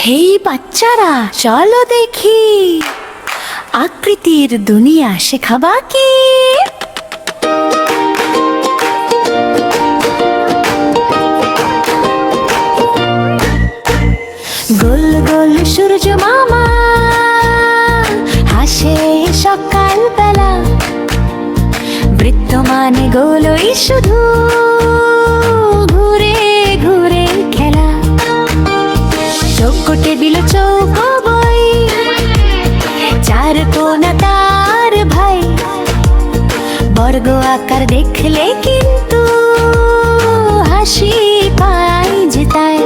হেই বাচ্চারা, চলো দেখি আকৃতির দুনিয়া শেখাবা কি। গোল গোল সূর্য মামা হাসে সকাল বেলা, বৃত্ত মানে গোলই শুধু ঘুরে ঘুরে খেলা। চৌকো টেবিল চৌকো বই, চার কোনা তার ভাই, বর্গ আকার দেখলে কিন্তু হাসি পায় যেতায়।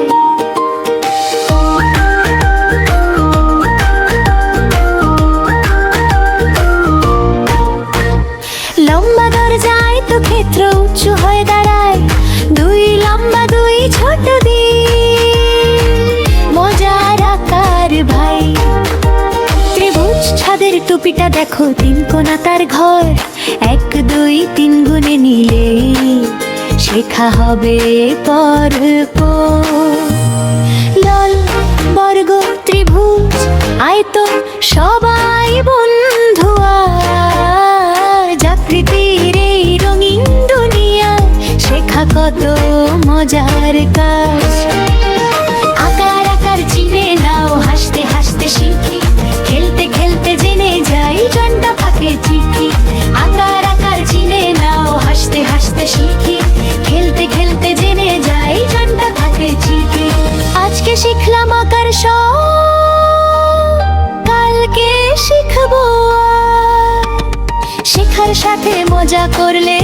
লম্বা দরজায় তো ক্ষেত্র উঁচু হয়ে দাঁড়ায়, দুই লম্বা দুই ছোট মজার আকার ভাই। ত্রিভুজ ছাদের টুপিটা দেখো, তিন কোনা তার ঘর, এক দুই তিন গুণে নিলে শেখা হবে পরপর। লল বর্গ ত্রিভুজ আয়তন সবাই বন্ধু আজ। আকৃতির এই রঙিন দুনিয়া শেখা কত মজার কাজ। আকার আকার চিনে নাও, হাসতে হাসতে শিখি, খেলতে খেলতে জেনে যাই জন্টা ফাঁকে চিঠি। আকার আকার চিনে নাও, হাসতে হাসতে শিখি, খেলতে খেলতে জেনে যাই জন্টা ফাঁকে চিঠি। আজকে শিখলাম আকার সব, কালকে শিখবো। শেখার সাথে মজা করলে